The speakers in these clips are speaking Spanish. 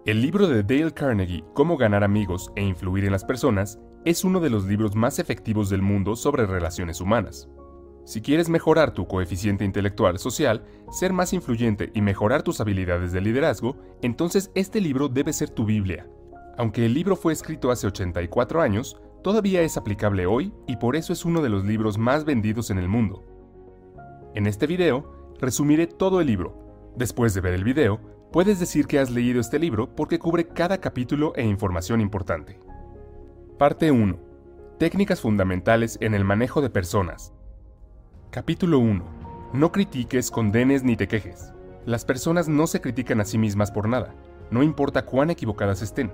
El libro de Dale Carnegie, Cómo ganar amigos e influir en las personas, es uno de los libros más efectivos del mundo sobre relaciones humanas. Si quieres mejorar tu coeficiente intelectual social, ser más influyente y mejorar tus habilidades de liderazgo, entonces este libro debe ser tu Biblia. Aunque el libro fue escrito hace 84 años, todavía es aplicable hoy y por eso es uno de los libros más vendidos en el mundo. En este video, resumiré todo el libro. Después de ver el video, puedes decir que has leído este libro porque cubre cada capítulo e información importante. Parte 1. Técnicas fundamentales en el manejo de personas. Capítulo 1. No critiques, condenes ni te quejes. Las personas no se critican a sí mismas por nada, no importa cuán equivocadas estén.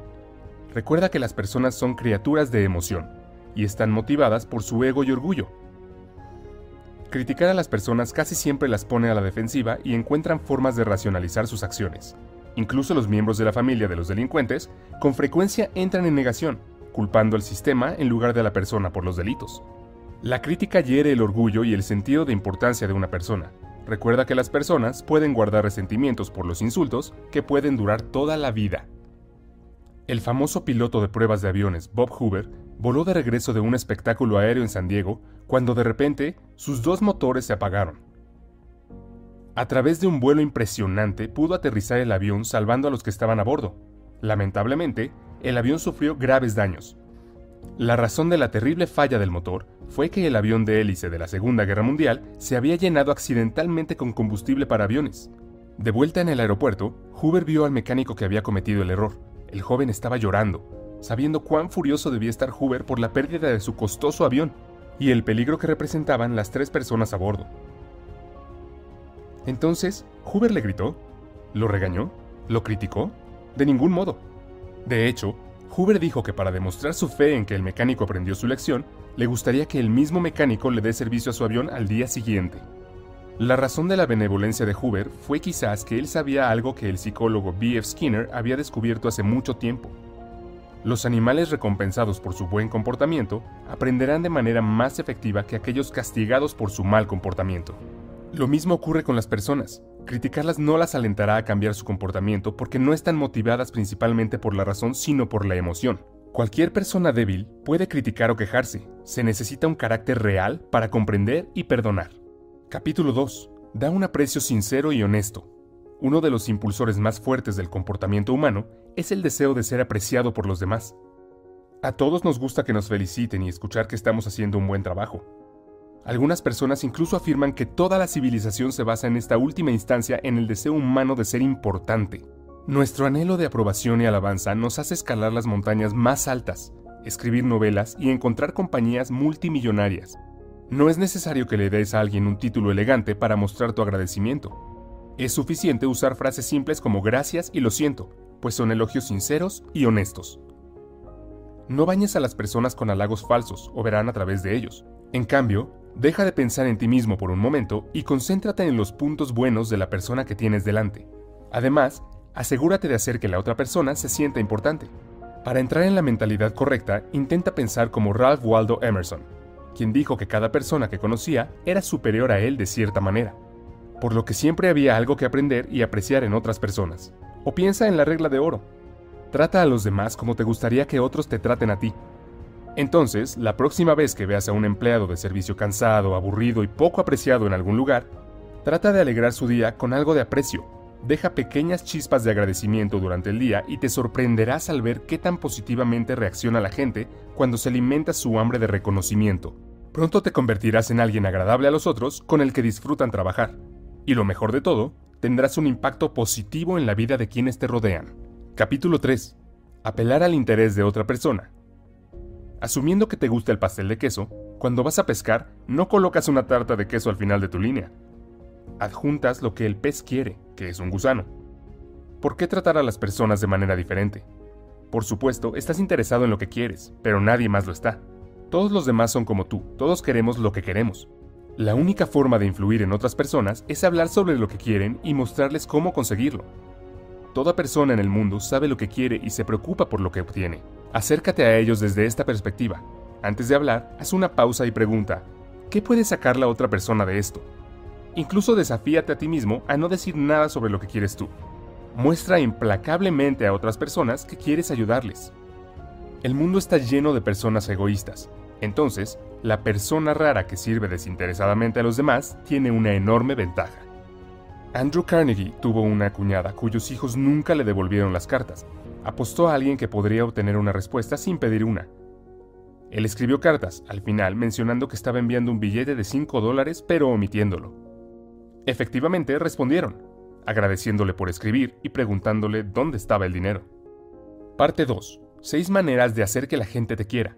Recuerda que las personas son criaturas de emoción, y están motivadas por su ego y orgullo. Criticar a las personas casi siempre las pone a la defensiva y encuentran formas de racionalizar sus acciones. Incluso los miembros de la familia de los delincuentes con frecuencia entran en negación, culpando al sistema en lugar de a la persona por los delitos. La crítica hiere el orgullo y el sentido de importancia de una persona. Recuerda que las personas pueden guardar resentimientos por los insultos que pueden durar toda la vida. El famoso piloto de pruebas de aviones Bob Hoover voló de regreso de un espectáculo aéreo en San Diego cuando de repente sus dos motores se apagaron. A través de un vuelo impresionante pudo aterrizar el avión salvando a los que estaban a bordo. Lamentablemente, el avión sufrió graves daños. La razón de la terrible falla del motor fue que el avión de hélice de la Segunda Guerra Mundial se había llenado accidentalmente con combustible para aviones. De vuelta en el aeropuerto, Hoover vio al mecánico que había cometido el error. El joven estaba llorando, sabiendo cuán furioso debía estar Hoover por la pérdida de su costoso avión y el peligro que representaban las 3 personas a bordo. Entonces, Hoover le gritó, lo regañó, lo criticó, de ningún modo. De hecho, Hoover dijo que para demostrar su fe en que el mecánico aprendió su lección, le gustaría que el mismo mecánico le dé servicio a su avión al día siguiente. La razón de la benevolencia de Hoover fue quizás que él sabía algo que el psicólogo B.F. Skinner había descubierto hace mucho tiempo. Los animales recompensados por su buen comportamiento aprenderán de manera más efectiva que aquellos castigados por su mal comportamiento. Lo mismo ocurre con las personas. Criticarlas no las alentará a cambiar su comportamiento porque no están motivadas principalmente por la razón sino por la emoción. Cualquier persona débil puede criticar o quejarse. Se necesita un carácter real para comprender y perdonar. Capítulo 2. Da un aprecio sincero y honesto. Uno de los impulsores más fuertes del comportamiento humano es el deseo de ser apreciado por los demás. A todos nos gusta que nos feliciten y escuchar que estamos haciendo un buen trabajo. Algunas personas incluso afirman que toda la civilización se basa en esta última instancia en el deseo humano de ser importante. Nuestro anhelo de aprobación y alabanza nos hace escalar las montañas más altas, escribir novelas y encontrar compañías multimillonarias. No es necesario que le des a alguien un título elegante para mostrar tu agradecimiento. Es suficiente usar frases simples como gracias y lo siento, pues son elogios sinceros y honestos. No bañes a las personas con halagos falsos o verán a través de ellos. En cambio, deja de pensar en ti mismo por un momento y concéntrate en los puntos buenos de la persona que tienes delante. Además, asegúrate de hacer que la otra persona se sienta importante. Para entrar en la mentalidad correcta, intenta pensar como Ralph Waldo Emerson, quien dijo que cada persona que conocía era superior a él de cierta manera, por lo que siempre había algo que aprender y apreciar en otras personas. O piensa en la regla de oro. Trata a los demás como te gustaría que otros te traten a ti. Entonces, la próxima vez que veas a un empleado de servicio cansado, aburrido y poco apreciado en algún lugar, trata de alegrar su día con algo de aprecio. Deja pequeñas chispas de agradecimiento durante el día y te sorprenderás al ver qué tan positivamente reacciona la gente cuando se alimenta su hambre de reconocimiento. Pronto te convertirás en alguien agradable a los otros con el que disfrutan trabajar. Y lo mejor de todo, tendrás un impacto positivo en la vida de quienes te rodean. Capítulo 3. Apelar al interés de otra persona. Asumiendo que te gusta el pastel de queso, cuando vas a pescar, no colocas una tarta de queso al final de tu línea. Adjuntas lo que el pez quiere, que es un gusano. ¿Por qué tratar a las personas de manera diferente? Por supuesto, estás interesado en lo que quieres, pero nadie más lo está. Todos los demás son como tú, todos queremos lo que queremos. La única forma de influir en otras personas es hablar sobre lo que quieren y mostrarles cómo conseguirlo. Toda persona en el mundo sabe lo que quiere y se preocupa por lo que obtiene. Acércate a ellos desde esta perspectiva. Antes de hablar, haz una pausa y pregunta, ¿qué puede sacar la otra persona de esto? Incluso desafíate a ti mismo a no decir nada sobre lo que quieres tú. Muestra implacablemente a otras personas que quieres ayudarles. El mundo está lleno de personas egoístas. Entonces, la persona rara que sirve desinteresadamente a los demás tiene una enorme ventaja. Andrew Carnegie tuvo una cuñada cuyos hijos nunca le devolvieron las cartas. Apostó a alguien que podría obtener una respuesta sin pedir una. Él escribió cartas, al final mencionando que estaba enviando un billete de $5, pero omitiéndolo. Efectivamente, respondieron, agradeciéndole por escribir y preguntándole dónde estaba el dinero. Parte 2. 6 maneras de hacer que la gente te quiera.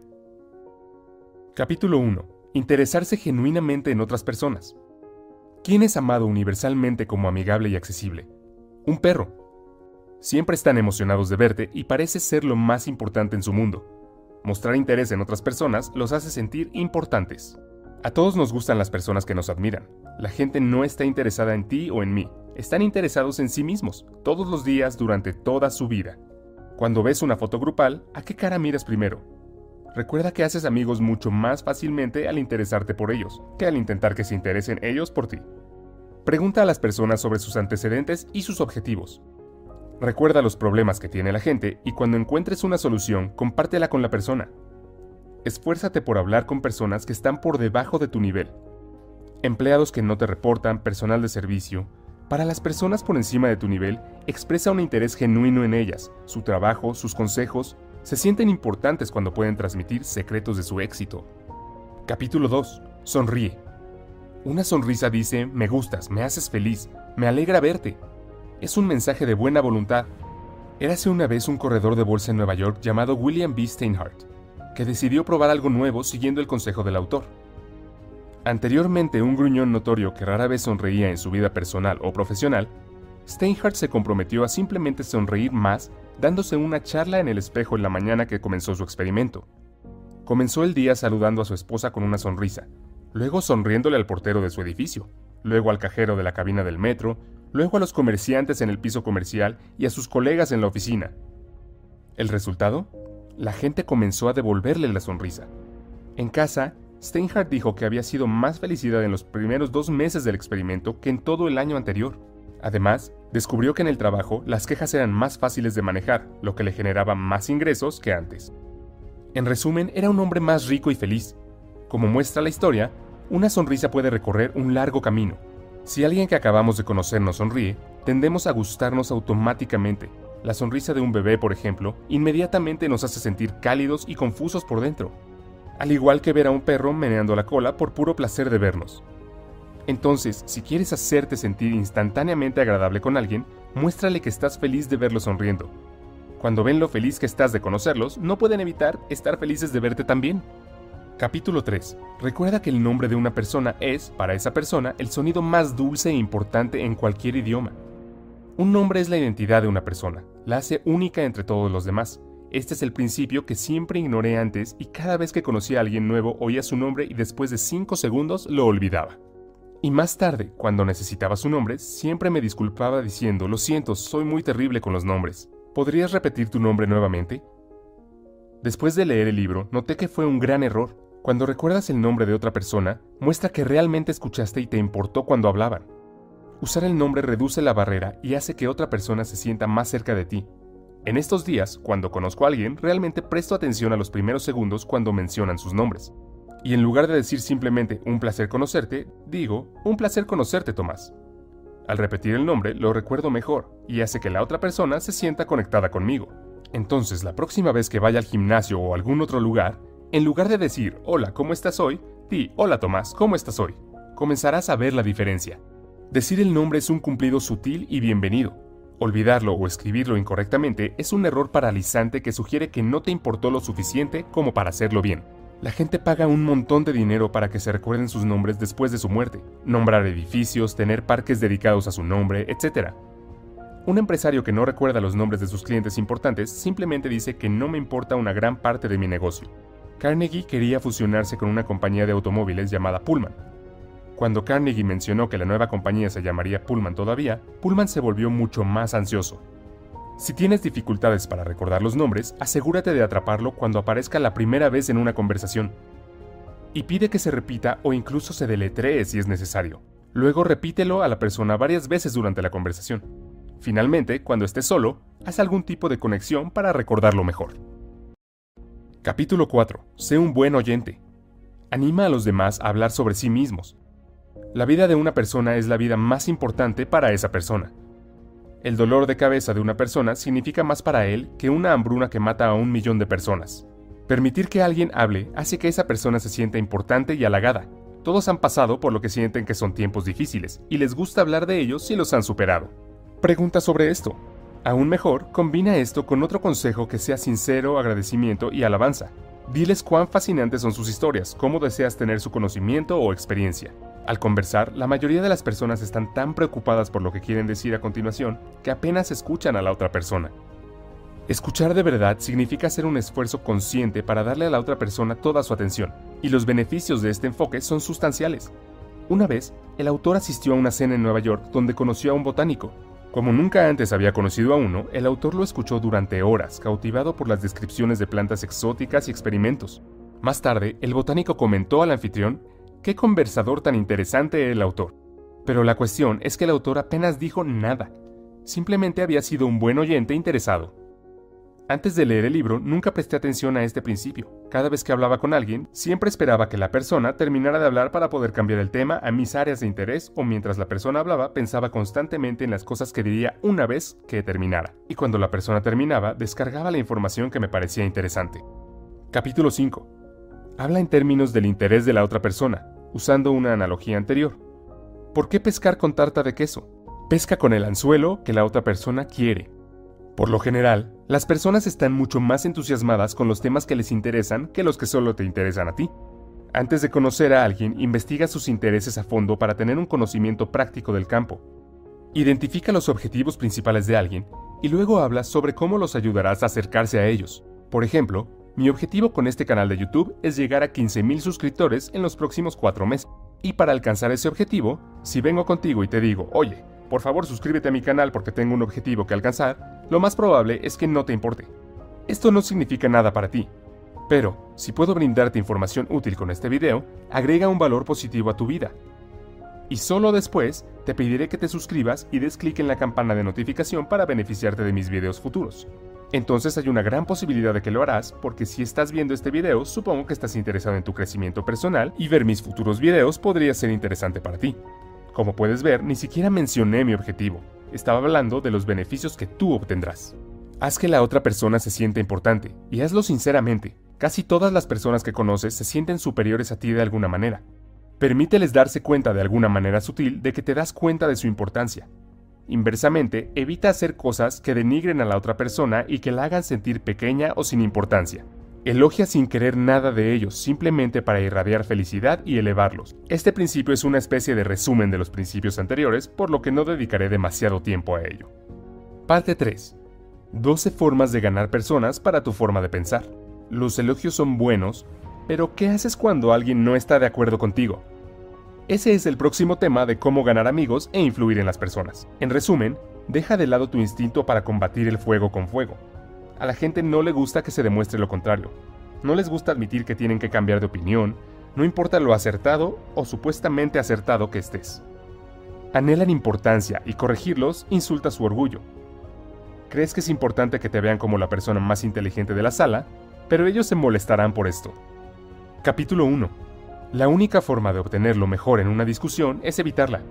Capítulo 1. Interesarse genuinamente en otras personas. ¿Quién es amado universalmente como amigable y accesible? Un perro. Siempre están emocionados de verte y parece ser lo más importante en su mundo. Mostrar interés en otras personas los hace sentir importantes. A todos nos gustan las personas que nos admiran. La gente no está interesada en ti o en mí. Están interesados en sí mismos, todos los días durante toda su vida. Cuando ves una foto grupal, ¿a qué cara miras primero? Recuerda que haces amigos mucho más fácilmente al interesarte por ellos, que al intentar que se interesen ellos por ti. Pregunta a las personas sobre sus antecedentes y sus objetivos. Recuerda los problemas que tiene la gente y cuando encuentres una solución, compártela con la persona. Esfuérzate por hablar con personas que están por debajo de tu nivel. Empleados que no te reportan, personal de servicio. Para las personas por encima de tu nivel, expresa un interés genuino en ellas, su trabajo, sus consejos. Se sienten importantes cuando pueden transmitir secretos de su éxito. Capítulo 2. Sonríe. Una sonrisa dice, me gustas, me haces feliz, me alegra verte. Es un mensaje de buena voluntad. Érase una vez un corredor de bolsa en Nueva York llamado William B. Steinhardt, que decidió probar algo nuevo siguiendo el consejo del autor. Anteriormente un gruñón notorio que rara vez sonreía en su vida personal o profesional, Steinhardt se comprometió a simplemente sonreír más dándose una charla en el espejo en la mañana que comenzó su experimento. Comenzó el día saludando a su esposa con una sonrisa, luego sonriéndole al portero de su edificio, luego al cajero de la cabina del metro, luego a los comerciantes en el piso comercial y a sus colegas en la oficina. ¿El resultado? La gente comenzó a devolverle la sonrisa. En casa, Steinhardt dijo que había sido más felicidad en los primeros 2 meses del experimento que en todo el año anterior. Además, descubrió que en el trabajo las quejas eran más fáciles de manejar, lo que le generaba más ingresos que antes. En resumen, era un hombre más rico y feliz. Como muestra la historia, una sonrisa puede recorrer un largo camino. Si alguien que acabamos de conocer nos sonríe, tendemos a gustarnos automáticamente. La sonrisa de un bebé, por ejemplo, inmediatamente nos hace sentir cálidos y confusos por dentro. Al igual que ver a un perro meneando la cola por puro placer de vernos. Entonces, si quieres hacerte sentir instantáneamente agradable con alguien, muéstrale que estás feliz de verlo sonriendo. Cuando ven lo feliz que estás de conocerlos, no pueden evitar estar felices de verte también. Capítulo 3. Recuerda que el nombre de una persona es, para esa persona, el sonido más dulce e importante en cualquier idioma. Un nombre es la identidad de una persona, la hace única entre todos los demás. Este es el principio que siempre ignoré antes y cada vez que conocía a alguien nuevo oía su nombre y después de 5 segundos lo olvidaba. Y más tarde, cuando necesitaba su nombre, siempre me disculpaba diciendo, lo siento, soy muy terrible con los nombres. ¿Podrías repetir tu nombre nuevamente? Después de leer el libro, noté que fue un gran error. Cuando recuerdas el nombre de otra persona, muestra que realmente escuchaste y te importó cuando hablaban. Usar el nombre reduce la barrera y hace que otra persona se sienta más cerca de ti. En estos días, cuando conozco a alguien, realmente presto atención a los primeros segundos cuando mencionan sus nombres. Y en lugar de decir simplemente un placer conocerte, digo un placer conocerte, Tomás. Al repetir el nombre, lo recuerdo mejor y hace que la otra persona se sienta conectada conmigo. Entonces, la próxima vez que vaya al gimnasio o a algún otro lugar, en lugar de decir hola, ¿cómo estás hoy?, di hola, Tomás, ¿cómo estás hoy? Comenzarás a ver la diferencia. Decir el nombre es un cumplido sutil y bienvenido. Olvidarlo o escribirlo incorrectamente es un error paralizante que sugiere que no te importó lo suficiente como para hacerlo bien. La gente paga un montón de dinero para que se recuerden sus nombres después de su muerte, nombrar edificios, tener parques dedicados a su nombre, etc. Un empresario que no recuerda los nombres de sus clientes importantes simplemente dice que no me importa una gran parte de mi negocio. Carnegie quería fusionarse con una compañía de automóviles llamada Pullman. Cuando Carnegie mencionó que la nueva compañía se llamaría Pullman todavía, Pullman se volvió mucho más ansioso. Si tienes dificultades para recordar los nombres, asegúrate de atraparlo cuando aparezca la primera vez en una conversación. Y pide que se repita o incluso se deletree si es necesario. Luego repítelo a la persona varias veces durante la conversación. Finalmente, cuando estés solo, haz algún tipo de conexión para recordarlo mejor. Capítulo 4. Sé un buen oyente. Anima a los demás a hablar sobre sí mismos. La vida de una persona es la vida más importante para esa persona. El dolor de cabeza de una persona significa más para él que una hambruna que mata a 1.000.000 de personas. Permitir que alguien hable hace que esa persona se sienta importante y halagada. Todos han pasado por lo que sienten que son tiempos difíciles, y les gusta hablar de ellos si los han superado. Pregunta sobre esto. Aún mejor, combina esto con otro consejo que sea sincero, agradecimiento y alabanza. Diles cuán fascinantes son sus historias, cómo deseas tener su conocimiento o experiencia. Al conversar, la mayoría de las personas están tan preocupadas por lo que quieren decir a continuación que apenas escuchan a la otra persona. Escuchar de verdad significa hacer un esfuerzo consciente para darle a la otra persona toda su atención, y los beneficios de este enfoque son sustanciales. Una vez, el autor asistió a una cena en Nueva York donde conoció a un botánico. Como nunca antes había conocido a uno, el autor lo escuchó durante horas, cautivado por las descripciones de plantas exóticas y experimentos. Más tarde, el botánico comentó al anfitrión: «¡Qué conversador tan interesante el autor!». Pero la cuestión es que el autor apenas dijo nada. Simplemente había sido un buen oyente interesado. Antes de leer el libro, nunca presté atención a este principio. Cada vez que hablaba con alguien, siempre esperaba que la persona terminara de hablar para poder cambiar el tema a mis áreas de interés, o mientras la persona hablaba, pensaba constantemente en las cosas que diría una vez que terminara. Y cuando la persona terminaba, descargaba la información que me parecía interesante. Capítulo 5. Habla en términos del interés de la otra persona, usando una analogía anterior. ¿Por qué pescar con tarta de queso? Pesca con el anzuelo que la otra persona quiere. Por lo general, las personas están mucho más entusiasmadas con los temas que les interesan que los que solo te interesan a ti. Antes de conocer a alguien, investiga sus intereses a fondo para tener un conocimiento práctico del campo. Identifica los objetivos principales de alguien y luego habla sobre cómo los ayudarás a acercarse a ellos. Por ejemplo, mi objetivo con este canal de YouTube es llegar a 15.000 suscriptores en los próximos 4 meses. Y para alcanzar ese objetivo, si vengo contigo y te digo: «Oye, por favor suscríbete a mi canal porque tengo un objetivo que alcanzar», lo más probable es que no te importe. Esto no significa nada para ti. Pero, si puedo brindarte información útil con este video, agrega un valor positivo a tu vida. Y solo después, te pediré que te suscribas y des clic en la campana de notificación para beneficiarte de mis videos futuros. Entonces hay una gran posibilidad de que lo harás, porque si estás viendo este video, supongo que estás interesado en tu crecimiento personal y ver mis futuros videos podría ser interesante para ti. Como puedes ver, ni siquiera mencioné mi objetivo. Estaba hablando de los beneficios que tú obtendrás. Haz que la otra persona se sienta importante, y hazlo sinceramente. Casi todas las personas que conoces se sienten superiores a ti de alguna manera. Permíteles darse cuenta de alguna manera sutil de que te das cuenta de su importancia. Inversamente, evita hacer cosas que denigren a la otra persona y que la hagan sentir pequeña o sin importancia. Elogia sin querer nada de ellos, simplemente para irradiar felicidad y elevarlos. Este principio es una especie de resumen de los principios anteriores, por lo que no dedicaré demasiado tiempo a ello. Parte 3. 12 formas de ganar personas para tu forma de pensar. Los elogios son buenos, pero ¿qué haces cuando alguien no está de acuerdo contigo? Ese es el próximo tema de cómo ganar amigos e influir en las personas. En resumen, deja de lado tu instinto para combatir el fuego con fuego. A la gente no le gusta que se demuestre lo contrario. No les gusta admitir que tienen que cambiar de opinión, no importa lo acertado o supuestamente acertado que estés. Anhelan importancia y corregirlos insulta su orgullo. Crees que es importante que te vean como la persona más inteligente de la sala, pero ellos se molestarán por esto. Capítulo 1. La única forma de obtener lo mejor en una discusión es evitarla.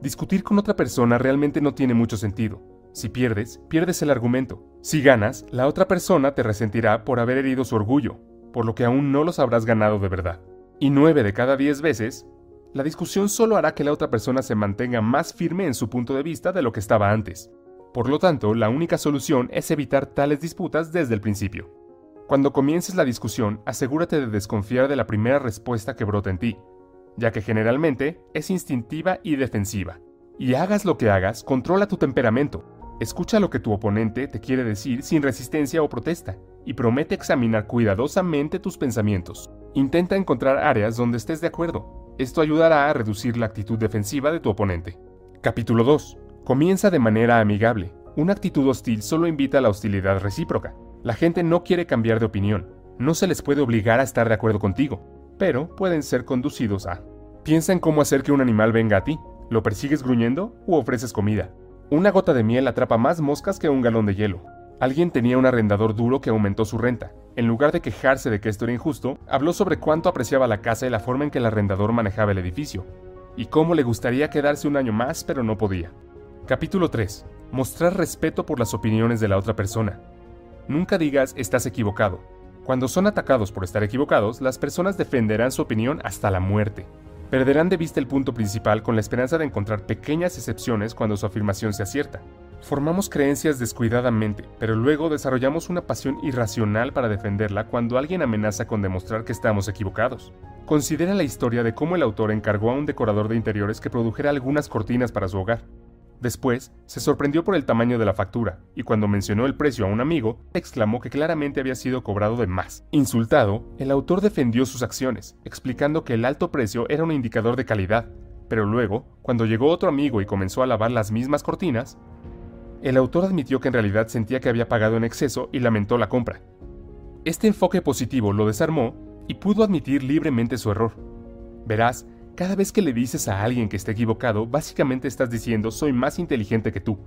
Discutir con otra persona realmente no tiene mucho sentido. Si pierdes, pierdes el argumento. Si ganas, la otra persona te resentirá por haber herido su orgullo, por lo que aún no los habrás ganado de verdad. Y 9 de cada 10 veces, la discusión solo hará que la otra persona se mantenga más firme en su punto de vista de lo que estaba antes. Por lo tanto, la única solución es evitar tales disputas desde el principio. Cuando comiences la discusión, asegúrate de desconfiar de la primera respuesta que brota en ti, ya que generalmente es instintiva y defensiva. Y hagas lo que hagas, controla tu temperamento. Escucha lo que tu oponente te quiere decir sin resistencia o protesta, y promete examinar cuidadosamente tus pensamientos. Intenta encontrar áreas donde estés de acuerdo. Esto ayudará a reducir la actitud defensiva de tu oponente. Capítulo 2. Comienza de manera amigable. Una actitud hostil solo invita a la hostilidad recíproca. La gente no quiere cambiar de opinión. No se les puede obligar a estar de acuerdo contigo, pero pueden ser conducidos a... Piensa en cómo hacer que un animal venga a ti. ¿Lo persigues gruñendo u ofreces comida? Una gota de miel atrapa más moscas que un galón de hielo. Alguien tenía un arrendador duro que aumentó su renta. En lugar de quejarse de que esto era injusto, habló sobre cuánto apreciaba la casa y la forma en que el arrendador manejaba el edificio, y cómo le gustaría quedarse un año más, pero no podía. Capítulo 3. Mostrar respeto por las opiniones de la otra persona. Nunca digas estás equivocado. Cuando son atacados por estar equivocados, las personas defenderán su opinión hasta la muerte. Perderán de vista el punto principal con la esperanza de encontrar pequeñas excepciones cuando su afirmación sea cierta. Formamos creencias descuidadamente, pero luego desarrollamos una pasión irracional para defenderla cuando alguien amenaza con demostrar que estamos equivocados. Considera la historia de cómo el autor encargó a un decorador de interiores que produjera algunas cortinas para su hogar. Después, se sorprendió por el tamaño de la factura, y cuando mencionó el precio a un amigo, exclamó que claramente había sido cobrado de más. Insultado, el autor defendió sus acciones, explicando que el alto precio era un indicador de calidad, pero luego, cuando llegó otro amigo y comenzó a lavar las mismas cortinas, el autor admitió que en realidad sentía que había pagado en exceso y lamentó la compra. Este enfoque positivo lo desarmó y pudo admitir libremente su error. Verás, cada vez que le dices a alguien que está equivocado, básicamente estás diciendo soy más inteligente que tú.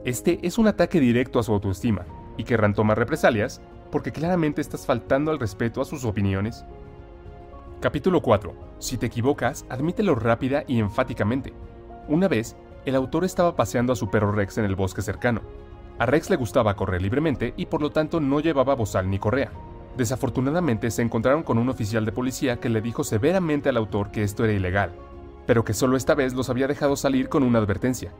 Este es un ataque directo a su autoestima, y querrán tomar represalias porque claramente estás faltando al respeto a sus opiniones. Capítulo 4. Si te equivocas, admítelo rápida y enfáticamente. Una vez, el autor estaba paseando a su perro Rex en el bosque cercano. A Rex le gustaba correr libremente y por lo tanto no llevaba bozal ni correa. Desafortunadamente se encontraron con un oficial de policía que le dijo severamente al autor que esto era ilegal, pero que solo esta vez los había dejado salir con una advertencia.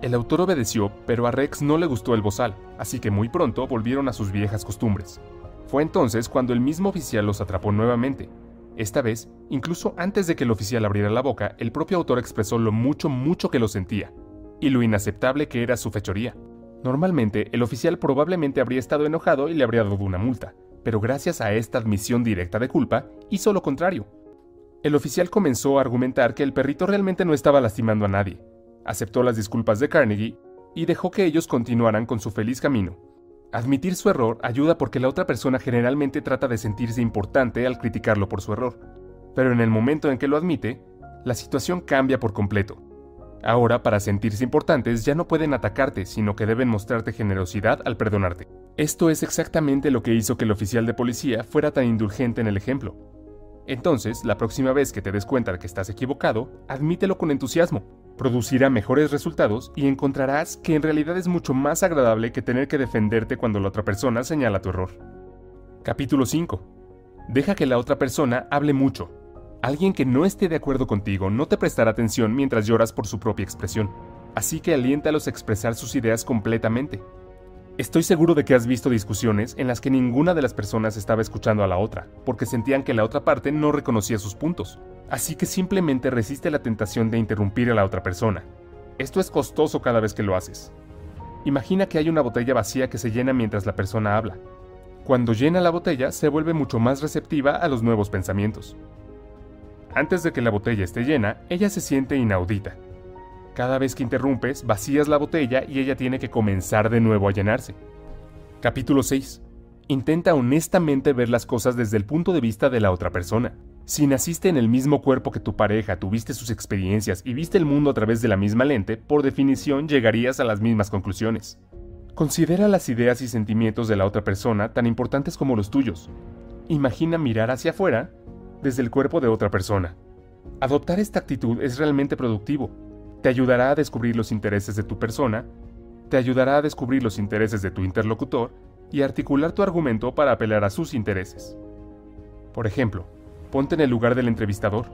El autor obedeció, pero a Rex no le gustó el bozal, así que muy pronto volvieron a sus viejas costumbres. Fue entonces cuando el mismo oficial los atrapó nuevamente. Esta vez, incluso antes de que el oficial abriera la boca, el propio autor expresó lo mucho que lo sentía, y lo inaceptable que era su fechoría. Normalmente, el oficial probablemente habría estado enojado y le habría dado una multa, pero gracias a esta admisión directa de culpa, hizo lo contrario. El oficial comenzó a argumentar que el perrito realmente no estaba lastimando a nadie, aceptó las disculpas de Carnegie y dejó que ellos continuaran con su feliz camino. Admitir su error ayuda porque la otra persona generalmente trata de sentirse importante al criticarlo por su error, pero en el momento en que lo admite, la situación cambia por completo. Ahora, para sentirse importantes, ya no pueden atacarte, sino que deben mostrarte generosidad al perdonarte. Esto es exactamente lo que hizo que el oficial de policía fuera tan indulgente en el ejemplo. Entonces, la próxima vez que te des cuenta de que estás equivocado, admítelo con entusiasmo. Producirá mejores resultados y encontrarás que en realidad es mucho más agradable que tener que defenderte cuando la otra persona señala tu error. Capítulo 5. Deja que la otra persona hable mucho. Alguien que no esté de acuerdo contigo no te prestará atención mientras lloras por su propia expresión, así que aliéntalos a expresar sus ideas completamente. Estoy seguro de que has visto discusiones en las que ninguna de las personas estaba escuchando a la otra, porque sentían que la otra parte no reconocía sus puntos, así que simplemente resiste la tentación de interrumpir a la otra persona. Esto es costoso cada vez que lo haces. Imagina que hay una botella vacía que se llena mientras la persona habla. Cuando llena la botella, se vuelve mucho más receptiva a los nuevos pensamientos. Antes de que la botella esté llena, ella se siente inaudita. Cada vez que interrumpes, vacías la botella y ella tiene que comenzar de nuevo a llenarse. Capítulo 6. Intenta honestamente ver las cosas desde el punto de vista de la otra persona. Si naciste en el mismo cuerpo que tu pareja, tuviste sus experiencias y viste el mundo a través de la misma lente, por definición llegarías a las mismas conclusiones. Considera las ideas y sentimientos de la otra persona tan importantes como los tuyos. Imagina mirar hacia afuera desde el cuerpo de otra persona. Adoptar esta actitud es realmente productivo. Te ayudará a descubrir los intereses de tu persona, te ayudará a descubrir los intereses de tu interlocutor y a articular tu argumento para apelar a sus intereses. Por ejemplo, ponte en el lugar del entrevistador.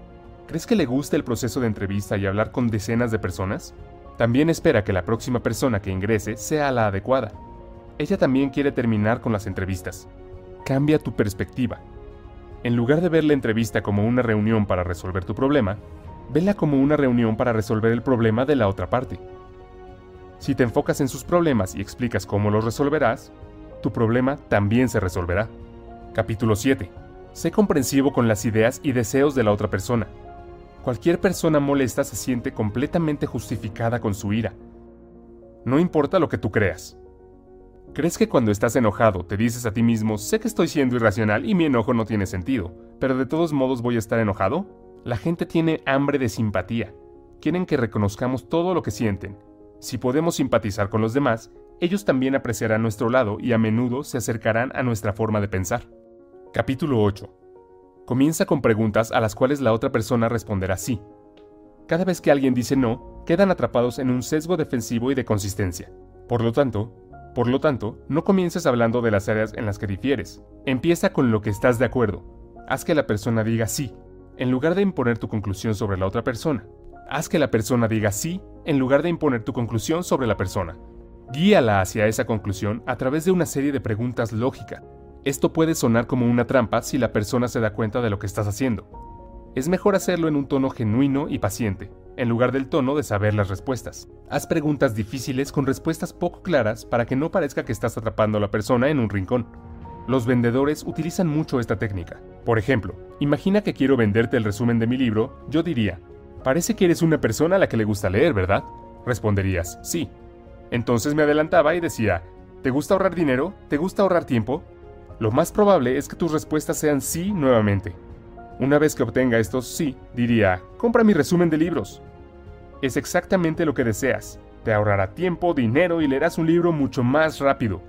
¿Crees que le gusta el proceso de entrevista y hablar con decenas de personas? También espera que la próxima persona que ingrese sea la adecuada. Ella también quiere terminar con las entrevistas. Cambia tu perspectiva. En lugar de ver la entrevista como una reunión para resolver tu problema, vela como una reunión para resolver el problema de la otra parte. Si te enfocas en sus problemas y explicas cómo los resolverás, tu problema también se resolverá. Capítulo 7. Sé comprensivo con las ideas y deseos de la otra persona. Cualquier persona molesta se siente completamente justificada con su ira. No importa lo que tú creas. ¿Crees que cuando estás enojado te dices a ti mismo, sé que estoy siendo irracional y mi enojo no tiene sentido, pero de todos modos voy a estar enojado? La gente tiene hambre de simpatía. Quieren que reconozcamos todo lo que sienten. Si podemos simpatizar con los demás, ellos también apreciarán nuestro lado y a menudo se acercarán a nuestra forma de pensar. Capítulo 8. Comienza con preguntas a las cuales la otra persona responderá sí. Cada vez que alguien dice no, quedan atrapados en un sesgo defensivo y de consistencia. Por lo tanto, no comiences hablando de las áreas en las que difieres. Empieza con lo que estás de acuerdo. Haz que la persona diga sí, en lugar de imponer tu conclusión sobre la otra persona. Haz que la persona diga sí, en lugar de imponer tu conclusión sobre la persona. Guíala hacia esa conclusión a través de una serie de preguntas lógicas. Esto puede sonar como una trampa si la persona se da cuenta de lo que estás haciendo. Es mejor hacerlo en un tono genuino y paciente, en lugar del tono de saber las respuestas. Haz preguntas difíciles con respuestas poco claras para que no parezca que estás atrapando a la persona en un rincón. Los vendedores utilizan mucho esta técnica. Por ejemplo, imagina que quiero venderte el resumen de mi libro, yo diría, «Parece que eres una persona a la que le gusta leer, ¿verdad?». Responderías, «Sí». Entonces me adelantaba y decía, «¿Te gusta ahorrar dinero? ¿Te gusta ahorrar tiempo?». Lo más probable es que tus respuestas sean sí nuevamente. Una vez que obtenga estos sí, diría, «Compra mi resumen de libros». Es exactamente lo que deseas. Te ahorrará tiempo, dinero y leerás un libro mucho más rápido.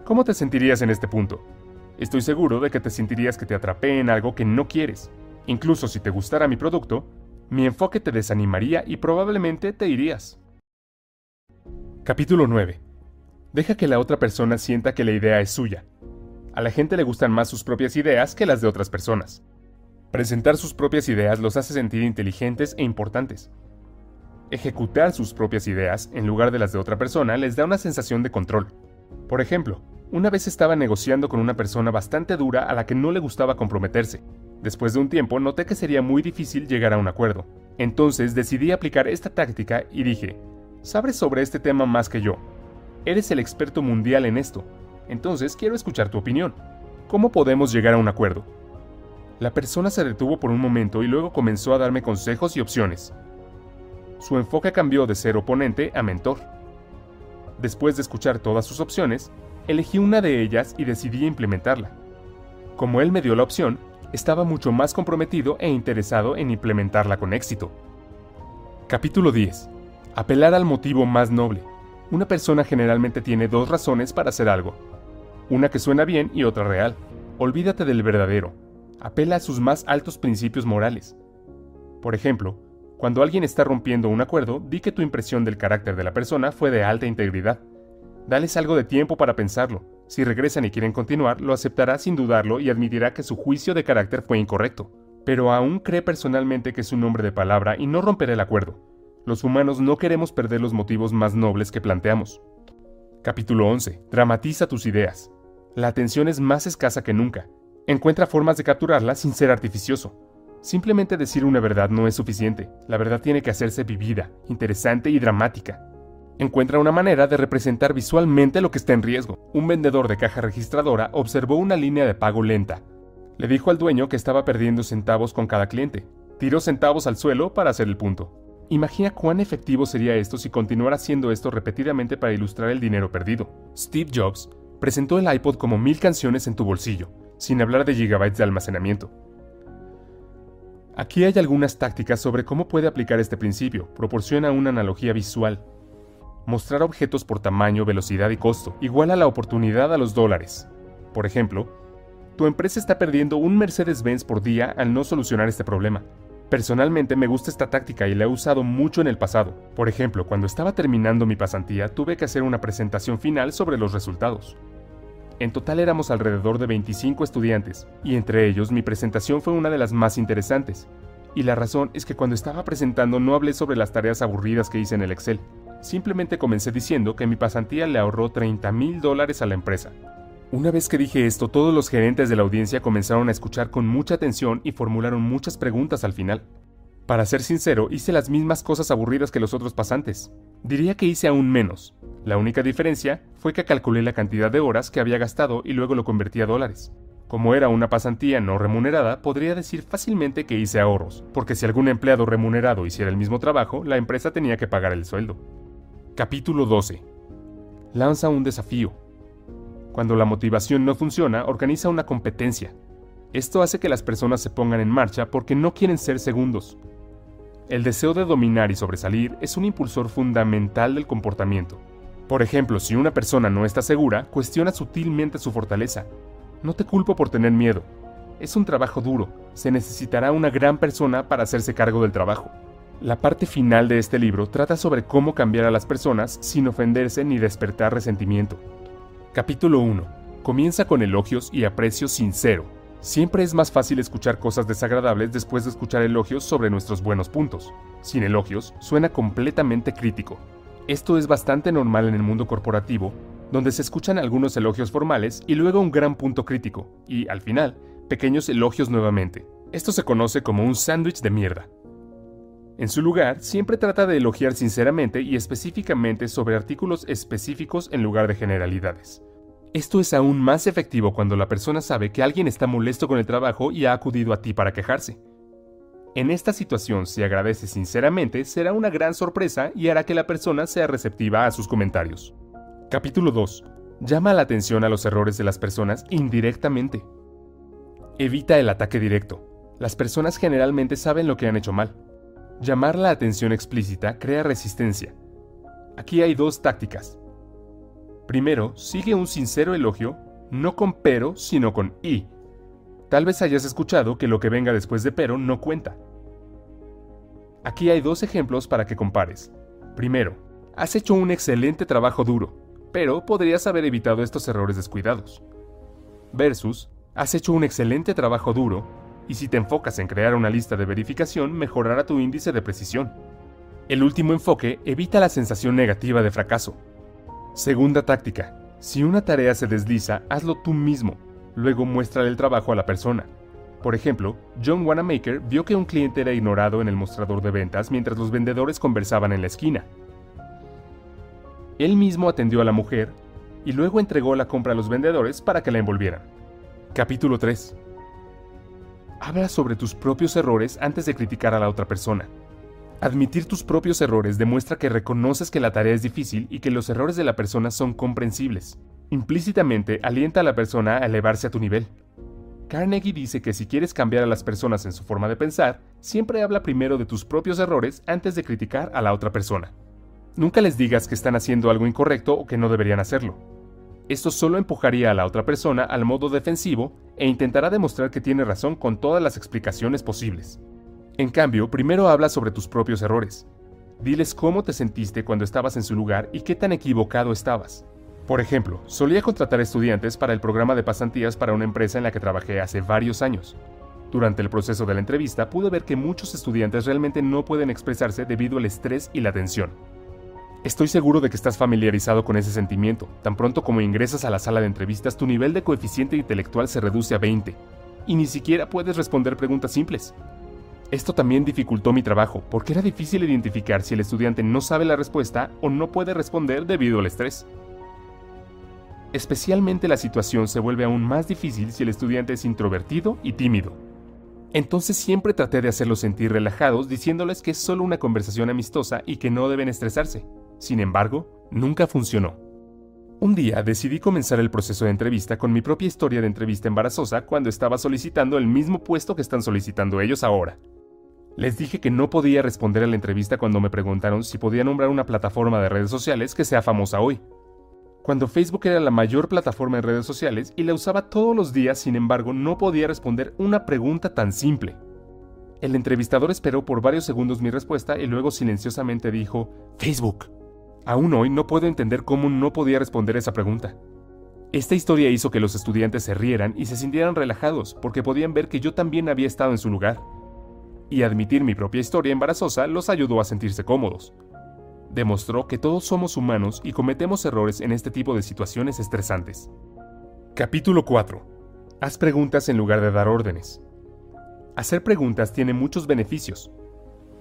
¿Cómo te sentirías en este punto? Estoy seguro de que te sentirías que te atrapé en algo que no quieres. Incluso si te gustara mi producto, mi enfoque te desanimaría y probablemente te irías. Capítulo 9. Deja que la otra persona sienta que la idea es suya. A la gente le gustan más sus propias ideas que las de otras personas. Presentar sus propias ideas los hace sentir inteligentes e importantes. Ejecutar sus propias ideas en lugar de las de otra persona les da una sensación de control. Por ejemplo, una vez estaba negociando con una persona bastante dura a la que no le gustaba comprometerse. Después de un tiempo noté que sería muy difícil llegar a un acuerdo. Entonces decidí aplicar esta táctica y dije, «Sabes sobre este tema más que yo. Eres el experto mundial en esto. Entonces quiero escuchar tu opinión. ¿Cómo podemos llegar a un acuerdo?». La persona se detuvo por un momento y luego comenzó a darme consejos y opciones. Su enfoque cambió de ser oponente a mentor. Después de escuchar todas sus opciones, elegí una de ellas y decidí implementarla. Como él me dio la opción, estaba mucho más comprometido e interesado en implementarla con éxito. Capítulo 10. Apelar al motivo más noble. Una persona generalmente tiene dos razones para hacer algo. Una que suena bien y otra real. Olvídate del verdadero. Apela a sus más altos principios morales. Por ejemplo, cuando alguien está rompiendo un acuerdo, di que tu impresión del carácter de la persona fue de alta integridad. Dales algo de tiempo para pensarlo. Si regresan y quieren continuar, lo aceptará sin dudarlo y admitirá que su juicio de carácter fue incorrecto. Pero aún cree personalmente que es un hombre de palabra y no romperá el acuerdo. Los humanos no queremos perder los motivos más nobles que planteamos. Capítulo 11. Dramatiza tus ideas. La atención es más escasa que nunca. Encuentra formas de capturarla sin ser artificioso. Simplemente decir una verdad no es suficiente. La verdad tiene que hacerse vivida, interesante y dramática. Encuentra una manera de representar visualmente lo que está en riesgo. Un vendedor de caja registradora observó una línea de pago lenta. Le dijo al dueño que estaba perdiendo centavos con cada cliente. Tiró centavos al suelo para hacer el punto. Imagina cuán efectivo sería esto si continuara haciendo esto repetidamente para ilustrar el dinero perdido. Steve Jobs presentó el iPod como 1000 canciones en tu bolsillo, sin hablar de gigabytes de almacenamiento. Aquí hay algunas tácticas sobre cómo puede aplicar este principio. Proporciona una analogía visual. Mostrar objetos por tamaño, velocidad y costo iguala la oportunidad a los dólares. Por ejemplo, tu empresa está perdiendo un Mercedes-Benz por día al no solucionar este problema. Personalmente me gusta esta táctica y la he usado mucho en el pasado. Por ejemplo, cuando estaba terminando mi pasantía, tuve que hacer una presentación final sobre los resultados. En total éramos alrededor de 25 estudiantes, y entre ellos mi presentación fue una de las más interesantes. Y la razón es que cuando estaba presentando no hablé sobre las tareas aburridas que hice en el Excel. Simplemente comencé diciendo que mi pasantía le ahorró $30,000 a la empresa. Una vez que dije esto, todos los gerentes de la audiencia comenzaron a escuchar con mucha atención y formularon muchas preguntas al final. Para ser sincero, hice las mismas cosas aburridas que los otros pasantes. Diría que hice aún menos. La única diferencia fue que calculé la cantidad de horas que había gastado y luego lo convertí a dólares. Como era una pasantía no remunerada, podría decir fácilmente que hice ahorros, porque si algún empleado remunerado hiciera el mismo trabajo, la empresa tenía que pagar el sueldo. Capítulo 12. Lanza un desafío. Cuando la motivación no funciona, organiza una competencia. Esto hace que las personas se pongan en marcha porque no quieren ser segundos. El deseo de dominar y sobresalir es un impulsor fundamental del comportamiento. Por ejemplo, si una persona no está segura, cuestiona sutilmente su fortaleza. No te culpo por tener miedo. Es un trabajo duro. Se necesitará una gran persona para hacerse cargo del trabajo. La parte final de este libro trata sobre cómo cambiar a las personas sin ofenderse ni despertar resentimiento. Capítulo 1. Comienza con elogios y aprecio sincero. Siempre es más fácil escuchar cosas desagradables después de escuchar elogios sobre nuestros buenos puntos. Sin elogios, suena completamente crítico. Esto es bastante normal en el mundo corporativo, donde se escuchan algunos elogios formales y luego un gran punto crítico, y, al final, pequeños elogios nuevamente. Esto se conoce como un sándwich de mierda. En su lugar, siempre trata de elogiar sinceramente y específicamente sobre artículos específicos en lugar de generalidades. Esto es aún más efectivo cuando la persona sabe que alguien está molesto con el trabajo y ha acudido a ti para quejarse. En esta situación, si agradeces sinceramente, será una gran sorpresa y hará que la persona sea receptiva a sus comentarios. Capítulo 2. Llama la atención a los errores de las personas indirectamente. Evita el ataque directo. Las personas generalmente saben lo que han hecho mal. Llamar la atención explícita crea resistencia. Aquí hay dos tácticas. Primero, sigue un sincero elogio, no con pero, sino con y. Tal vez hayas escuchado que lo que venga después de pero no cuenta. Aquí hay dos ejemplos para que compares. Primero, has hecho un excelente trabajo duro, pero podrías haber evitado estos errores descuidados. Versus, has hecho un excelente trabajo duro, y si te enfocas en crear una lista de verificación, mejorará tu índice de precisión. El último enfoque evita la sensación negativa de fracaso. Segunda táctica. Si una tarea se desliza, hazlo tú mismo. Luego muéstrale el trabajo a la persona. Por ejemplo, John Wanamaker vio que un cliente era ignorado en el mostrador de ventas mientras los vendedores conversaban en la esquina. Él mismo atendió a la mujer y luego entregó la compra a los vendedores para que la envolvieran. Capítulo 3. Habla sobre tus propios errores antes de criticar a la otra persona. Admitir tus propios errores demuestra que reconoces que la tarea es difícil y que los errores de la persona son comprensibles. Implícitamente alienta a la persona a elevarse a tu nivel. Carnegie dice que si quieres cambiar a las personas en su forma de pensar, siempre habla primero de tus propios errores antes de criticar a la otra persona. Nunca les digas que están haciendo algo incorrecto o que no deberían hacerlo. Esto solo empujaría a la otra persona al modo defensivo e intentará demostrar que tiene razón con todas las explicaciones posibles. En cambio, primero habla sobre tus propios errores. Diles cómo te sentiste cuando estabas en su lugar y qué tan equivocado estabas. Por ejemplo, solía contratar estudiantes para el programa de pasantías para una empresa en la que trabajé hace varios años. Durante el proceso de la entrevista pude ver que muchos estudiantes realmente no pueden expresarse debido al estrés y la tensión. Estoy seguro de que estás familiarizado con ese sentimiento. Tan pronto como ingresas a la sala de entrevistas, tu nivel de coeficiente intelectual se reduce a 20, y ni siquiera puedes responder preguntas simples. Esto también dificultó mi trabajo, porque era difícil identificar si el estudiante no sabe la respuesta o no puede responder debido al estrés. Especialmente la situación se vuelve aún más difícil si el estudiante es introvertido y tímido. Entonces siempre traté de hacerlos sentir relajados diciéndoles que es solo una conversación amistosa y que no deben estresarse. Sin embargo, nunca funcionó. Un día decidí comenzar el proceso de entrevista con mi propia historia de entrevista embarazosa cuando estaba solicitando el mismo puesto que están solicitando ellos ahora. Les dije que no podía responder a la entrevista cuando me preguntaron si podía nombrar una plataforma de redes sociales que sea famosa hoy. Cuando Facebook era la mayor plataforma en redes sociales y la usaba todos los días, sin embargo, no podía responder una pregunta tan simple. El entrevistador esperó por varios segundos mi respuesta y luego silenciosamente dijo, Facebook. Aún hoy no puedo entender cómo no podía responder esa pregunta. Esta historia hizo que los estudiantes se rieran y se sintieran relajados porque podían ver que yo también había estado en su lugar. Y admitir mi propia historia embarazosa los ayudó a sentirse cómodos. Demostró que todos somos humanos y cometemos errores en este tipo de situaciones estresantes. Capítulo 4. Haz preguntas en lugar de dar órdenes. Hacer preguntas tiene muchos beneficios.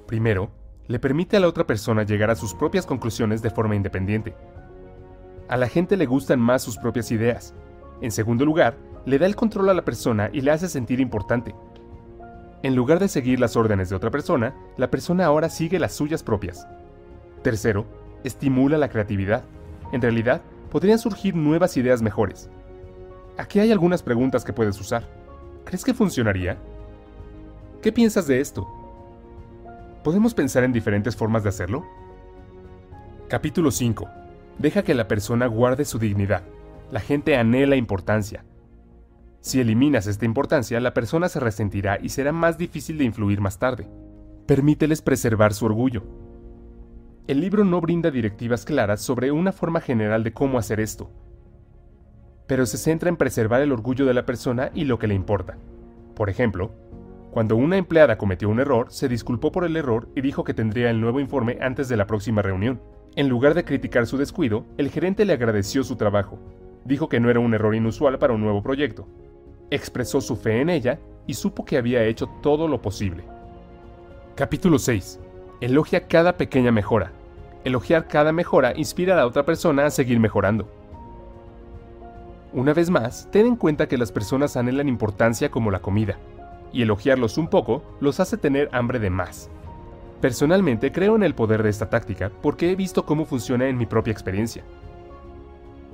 Primero, le permite a la otra persona llegar a sus propias conclusiones de forma independiente. A la gente le gustan más sus propias ideas. En segundo lugar, le da el control a la persona y le hace sentir importante. En lugar de seguir las órdenes de otra persona, la persona ahora sigue las suyas propias. Tercero, estimula la creatividad. En realidad, podrían surgir nuevas ideas mejores. Aquí hay algunas preguntas que puedes usar. ¿Crees que funcionaría? ¿Qué piensas de esto? ¿Podemos pensar en diferentes formas de hacerlo? Capítulo 5. Deja que la persona guarde su dignidad. La gente anhela importancia. Si eliminas esta importancia, la persona se resentirá y será más difícil de influir más tarde. Permíteles preservar su orgullo. El libro no brinda directivas claras sobre una forma general de cómo hacer esto, pero se centra en preservar el orgullo de la persona y lo que le importa. Por ejemplo, cuando una empleada cometió un error, se disculpó por el error y dijo que tendría el nuevo informe antes de la próxima reunión. En lugar de criticar su descuido, el gerente le agradeció su trabajo. Dijo que no era un error inusual para un nuevo proyecto. Expresó su fe en ella y supo que había hecho todo lo posible. Capítulo 6. Elogia cada pequeña mejora. Elogiar cada mejora inspira a la otra persona a seguir mejorando. Una vez más, ten en cuenta que las personas anhelan importancia como la comida, y elogiarlos un poco los hace tener hambre de más. Personalmente creo en el poder de esta táctica porque he visto cómo funciona en mi propia experiencia.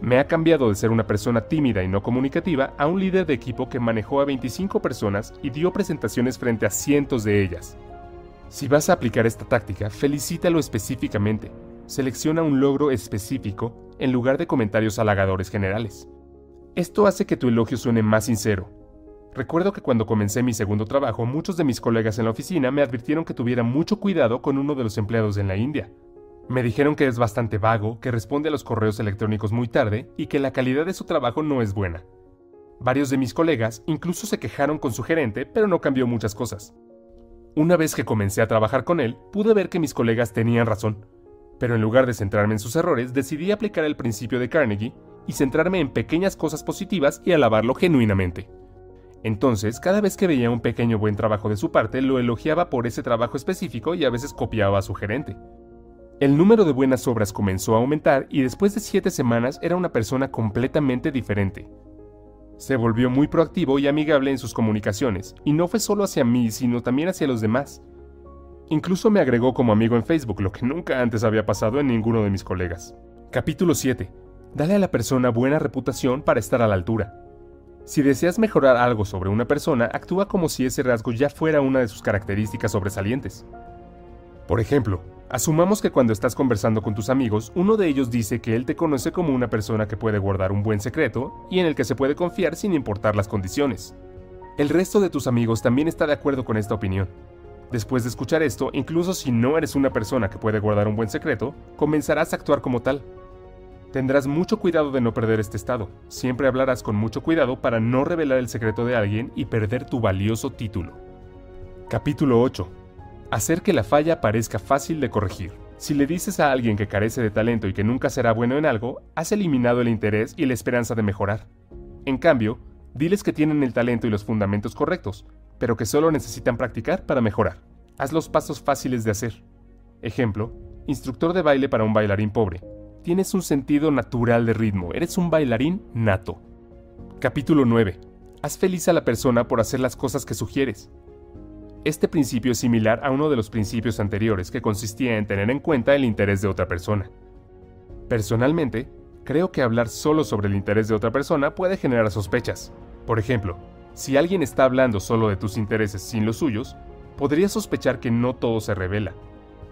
Me ha cambiado de ser una persona tímida y no comunicativa a un líder de equipo que manejó a 25 personas y dio presentaciones frente a cientos de ellas. Si vas a aplicar esta táctica, felicítalo específicamente. Selecciona un logro específico en lugar de comentarios halagadores generales. Esto hace que tu elogio suene más sincero. Recuerdo que cuando comencé mi segundo trabajo, muchos de mis colegas en la oficina me advirtieron que tuviera mucho cuidado con uno de los empleados en la India. Me dijeron que es bastante vago, que responde a los correos electrónicos muy tarde y que la calidad de su trabajo no es buena. Varios de mis colegas incluso se quejaron con su gerente, pero no cambió muchas cosas. Una vez que comencé a trabajar con él, pude ver que mis colegas tenían razón, pero en lugar de centrarme en sus errores, decidí aplicar el principio de Carnegie y centrarme en pequeñas cosas positivas y alabarlo genuinamente. Entonces, cada vez que veía un pequeño buen trabajo de su parte, lo elogiaba por ese trabajo específico y a veces copiaba a su gerente. El número de buenas obras comenzó a aumentar y después de 7 semanas era una persona completamente diferente. Se volvió muy proactivo y amigable en sus comunicaciones, y no fue solo hacia mí, sino también hacia los demás. Incluso me agregó como amigo en Facebook, lo que nunca antes había pasado en ninguno de mis colegas. Capítulo 7. Dale a la persona buena reputación para estar a la altura. Si deseas mejorar algo sobre una persona, actúa como si ese rasgo ya fuera una de sus características sobresalientes. Por ejemplo, asumamos que cuando estás conversando con tus amigos, uno de ellos dice que él te conoce como una persona que puede guardar un buen secreto y en el que se puede confiar sin importar las condiciones. El resto de tus amigos también está de acuerdo con esta opinión. Después de escuchar esto, incluso si no eres una persona que puede guardar un buen secreto, comenzarás a actuar como tal. Tendrás mucho cuidado de no perder este estado. Siempre hablarás con mucho cuidado para no revelar el secreto de alguien y perder tu valioso título. Capítulo 8. Hacer que la falla parezca fácil de corregir. Si le dices a alguien que carece de talento y que nunca será bueno en algo, has eliminado el interés y la esperanza de mejorar. En cambio, diles que tienen el talento y los fundamentos correctos, pero que solo necesitan practicar para mejorar. Haz los pasos fáciles de hacer. Ejemplo, instructor de baile para un bailarín pobre. Tienes un sentido natural de ritmo, eres un bailarín nato. Capítulo 9. Haz feliz a la persona por hacer las cosas que sugieres. Este principio es similar a uno de los principios anteriores, que consistía en tener en cuenta el interés de otra persona. Personalmente, creo que hablar solo sobre el interés de otra persona puede generar sospechas. Por ejemplo, si alguien está hablando solo de tus intereses sin los suyos, podrías sospechar que no todo se revela.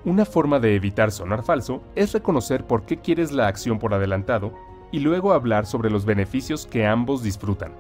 Una forma de evitar sonar falso es reconocer por qué quieres la acción por adelantado y luego hablar sobre los beneficios que ambos disfrutan.